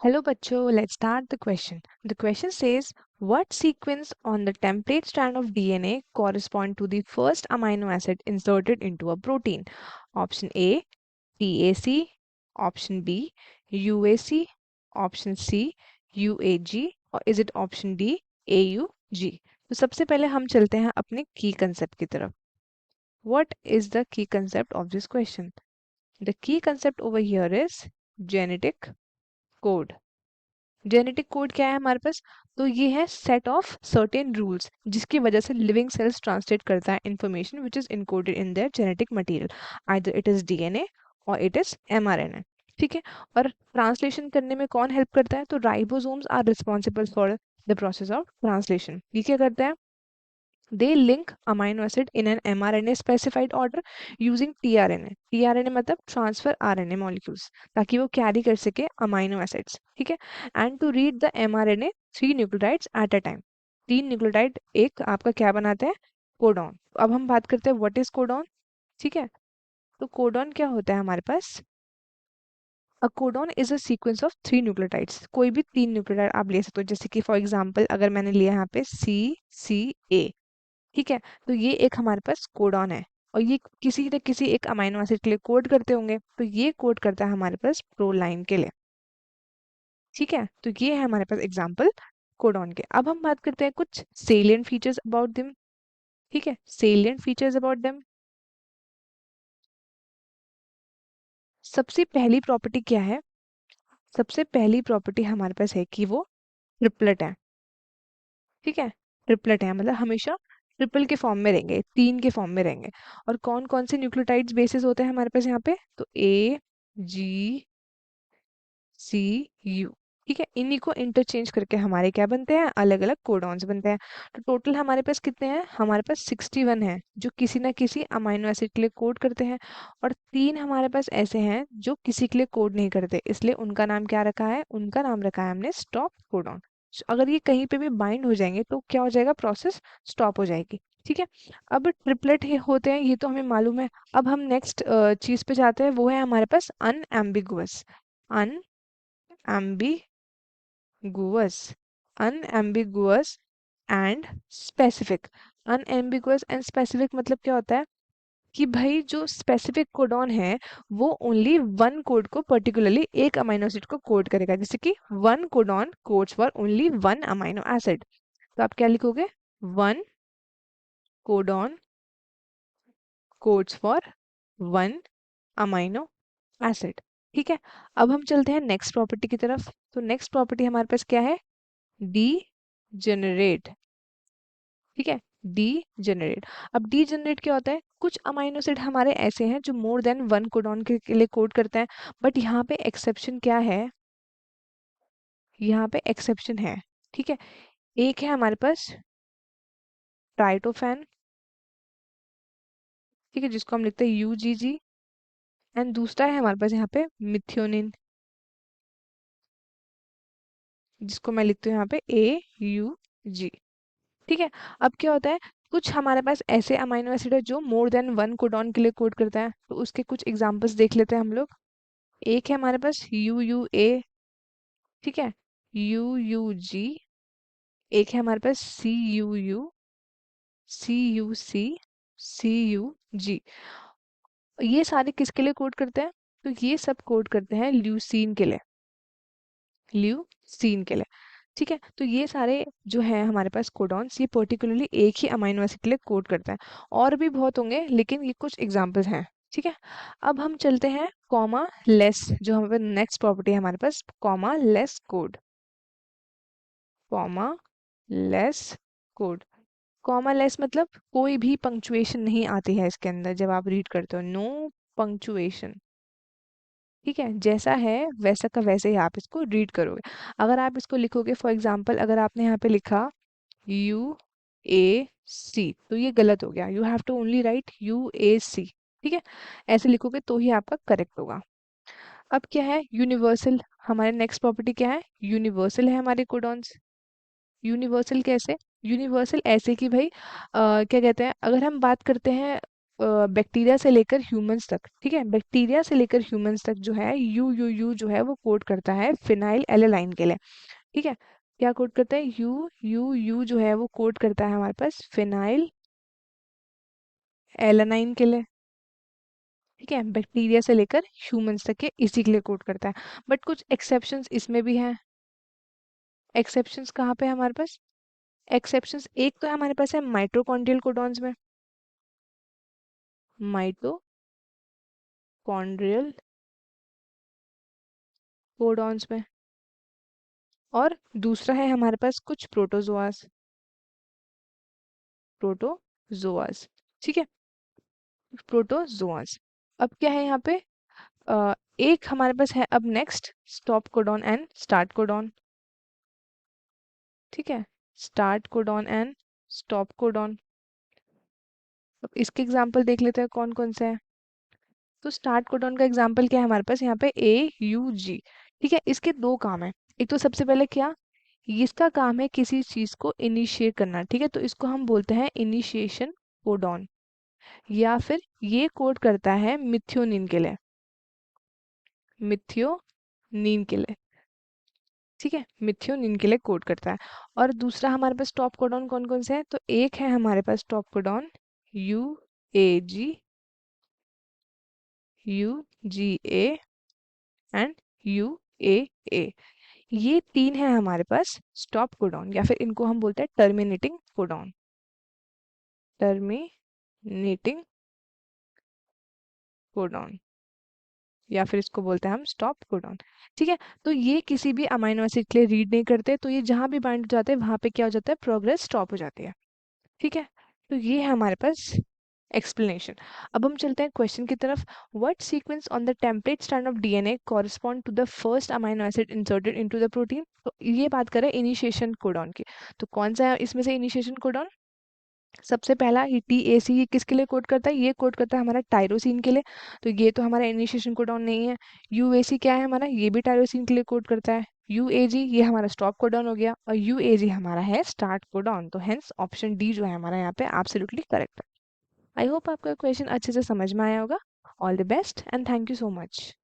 Hello, Bacho. Let's start the question. The question says, what sequence on the template strand of DNA correspond to the first amino acid inserted into a protein? Option A, TAC. Option B, UAC. Option C, UAG. or is it option D, AUG? तो सबसे पहले हम चलते हैं अपने की concept की तरफ. What is the key concept of this question? The key concept over here is genetic code. Genetic code क्या है हमारे पास? तो ये है सेट ऑफ सर्टेन रूल्स जिसकी वजह से लिविंग सेल्स ट्रांसलेट करता है information which is encoded in their genetic material, either it is DNA और इट इज एमआरएनए. ठीक है. और ट्रांसलेशन करने में कौन हेल्प करता है? तो ribosomes are responsible for the process of translation. ये क्या करते हैं? They link amino acid in an mRNA specified order using tRNA. tRNA मतलब transfer RNA molecules, ताकि वो कैरी कर सके अमाइनो एसिड्स. ठीक है. And to read the mRNA 3 nucleotides at a time. 3 nucleotide एक आपका क्या बनाते हैं? कोडॉन. अब हम बात करते हैं व्हाट इज कोडॉन. ठीक है. तो कोडॉन क्या होता है हमारे पास? A codon is a sequence of 3 nucleotides. कोई भी 3 न्यूक्लियोटाइड आप ले सकते हो, जैसे कि फॉर एग्जांपल अगर मैंने लिया यहाँ पे CCA. ठीक है. तो ये एक हमारे पास कोडॉन है और ये किसी न किसी एक अमाइनो एसिड के लिए कोड करते होंगे. तो ये कोड करता है हमारे पास प्रोलाइन के लिए. ठीक है. तो ये है हमारे पास एग्जांपल कोडॉन के. अब हम बात करते हैं कुछ सेलिएंट फीचर्स अबाउट देम. ठीक है. Salient features about them. सबसे पहली प्रॉपर्टी क्या है? सबसे पहली प्रॉपर्टी हमारे पास है कि वो ट्रिपलेट है. ठीक है. ट्रिपलेट है मतलब हमेशा ट्रिपल के फॉर्म में रहेंगे, 3 के फॉर्म में रहेंगे. और कौन कौन से न्यूक्लियोटाइड्स बेसिस होते हैं हमारे पास यहाँ पे? तो AGCU. ठीक है. इन्हीं को इंटरचेंज करके हमारे क्या बनते हैं? अलग अलग कोडॉन्स बनते हैं. तो टोटल हमारे पास कितने हैं? हमारे पास 61 हैं जो किसी ना किसी अमाइनो एसिड के लिए कोड करते हैं. और 3 हमारे पास ऐसे हैं जो किसी के लिए कोड नहीं करते, इसलिए उनका नाम क्या रखा है? उनका नाम रखा है हमने स्टॉप कोडॉन. अगर ये कहीं पे भी बाइंड हो जाएंगे तो क्या हो जाएगा? प्रोसेस स्टॉप हो जाएगी. ठीक है. अब ट्रिपलेट होते हैं ये तो हमें मालूम है. अब हम नेक्स्ट चीज पे जाते हैं, वो है हमारे पास unambiguous. unambiguous unambiguous and specific. Unambiguous and specific मतलब क्या होता है? कि भाई जो स्पेसिफिक कोडॉन है वो ओनली वन कोड को पर्टिकुलरली एक अमाइनो एसिड को कोड करेगा, जैसे कि one codon codes for only one amino acid. तो आप क्या लिखोगे? One codon codes for one amino acid. ठीक है. अब हम चलते हैं नेक्स्ट प्रॉपर्टी की तरफ. तो नेक्स्ट प्रॉपर्टी हमारे पास क्या है? D generate. ठीक है. D generate. अब डी जनरेट क्या होता है? कुछ अमाइनो एसिड हमारे ऐसे हैं जो मोर देन वन कोडॉन के लिए कोड करते हैं. बट यहाँ पे एक्सेप्शन क्या है? यहाँ पे एक्सेप्शन है. ठीक है. एक है हमारे पास ट्राइटोफैन. ठीक है, जिसको हम लिखते हैं यूजीजी. एंड दूसरा है हमारे पास यहाँ पे मिथ्योनिन, जिसको मैं लिखती हूँ यहाँ पे AUG. ठीक है. अब क्या होता है? कुछ हमारे पास ऐसे अमाइनो एसिड है जो मोर देन वन कोडॉन के लिए कोड करता है, तो उसके कुछ एग्जांपल्स देख लेते हैं हम लोग. एक है हमारे पास UUA. ठीक है. UUG. एक है हमारे पास CUU, CUC, CUG. ये सारे किसके लिए कोड करते हैं? तो ये सब कोड करते हैं ल्यूसीन के लिए. ल्यूसीन के लिए. ठीक है. तो ये सारे जो है हमारे पास कोडॉन्स, ये पर्टिकुलरली एक ही अमाइनो एसिड के लिए कोड करते हैं. और भी बहुत होंगे लेकिन ये कुछ एग्जांपल्स हैं. ठीक है. अब हम चलते हैं कॉमा लेस, जो हमारे नेक्स्ट प्रॉपर्टी है हमारे पास comma less code. Comma less code. Comma less मतलब कोई भी पंक्चुएशन नहीं आती है इसके अंदर जब आप रीड करते हो. No punctuation. ठीक है. जैसा है वैसा का वैसे ही आप इसको रीड करोगे. अगर आप इसको लिखोगे, फॉर एग्जांपल अगर आपने यहाँ पे लिखा UAC, तो ये गलत हो गया. You have to only write UAC. ठीक है. ऐसे लिखोगे तो ही आपका करेक्ट होगा. अब क्या है? यूनिवर्सल. हमारे नेक्स्ट प्रॉपर्टी क्या है? यूनिवर्सल है हमारे कोडॉन्स. यूनिवर्सल कैसे? यूनिवर्सल ऐसे कि भाई क्या कहते हैं, अगर हम बात करते हैं बैक्टीरिया से लेकर ह्यूमंस तक, ठीक है, बैक्टीरिया से लेकर ह्यूमंस तक जो है यू जो है वो कोड करता है फिनाइल एलानाइन के लिए, ठीक है। क्या कोड करता है? यू जो है वो कोड करता है हमारे पास फिनाइल एलानाइन के लिए, ठीक है, बैक्टीरिया से लेकर ह्यूमंस तक के इसी के लिए कोड करता है। बट कुछ एक्सेप्शंस इसमें भी हैं। एक्सेप्शंस कहाँ पे है हमारे पास? एक्सेप्शंस एक तो हमारे पास है माइटोकॉन्ड्रियल कोडॉन्स में, माइटोकॉन्ड्रियल कोडॉन्स में, और दूसरा है हमारे पास कुछ प्रोटोजोआस, प्रोटोजोआस, ठीक है, प्रोटोजोआस। अब क्या है यहाँ पे? एक हमारे पास है अब next stop codon and start codon, ठीक है, start codon and stop codon. अब इसके एग्जांपल देख लेते हैं कौन कौन से हैं। तो स्टार्ट कोडॉन का एग्जांपल क्या है हमारे पास? यहाँ पे AUG, ठीक है। इसके दो काम है। एक तो सबसे पहले क्या, इसका काम है किसी चीज को इनिशिएट करना, ठीक है, तो इसको हम बोलते हैं इनिशिएशन कोडॉन, या फिर ये कोड करता है मिथ्योनिन के लिए, मिथ्योनिन के लिए, ठीक है, मिथ्योनिन के लिए कोड करता है। और दूसरा हमारे पास टॉप कोडॉन कौन कौन से है? तो एक है हमारे पास top codon UAG, UGA and UAA। ये तीन है हमारे पास स्टॉप कोडॉन, या फिर इनको हम बोलते हैं टर्मिनेटिंग कोडॉन, टर्मिनेटिंग कोडॉन, या फिर इसको बोलते हैं हम स्टॉप कोडॉन, ठीक है। तो ये किसी भी अमाइनो एसिड के लिए रीड नहीं करते, तो ये जहां भी बाइंड हो जाते हैं वहां पे क्या हो जाता है? प्रोग्रेस स्टॉप हो जाती है, ठीक है। तो ये है हमारे पास एक्सप्लेनेशन। अब हम चलते हैं क्वेश्चन की तरफ। What sequence on the template strand of DNA correspond to the first amino acid inserted into the protein? तो ये बात करें इनिशिएशन कोडॉन की, तो कौन सा है इसमें से इनिशिएशन कोडॉन? सबसे पहला ये TAC, ये किसके लिए कोड करता है? ये कोड करता है हमारा टायरोसिन के लिए, तो ये तो हमारा इनिशिएशन कोडॉन नहीं है। UAC क्या है हमारा? ये भी टायरोसिन के लिए कोड करता है। UAG ये हमारा स्टॉप कोडॉन हो गया, और UAG हमारा है स्टार्ट कोडॉन, तो हेंस ऑप्शन डी जो है हमारा यहाँ पे एब्सोल्युटली करेक्ट है। आई होप आपका क्वेश्चन अच्छे से समझ में आया होगा। All the best and thank you so much.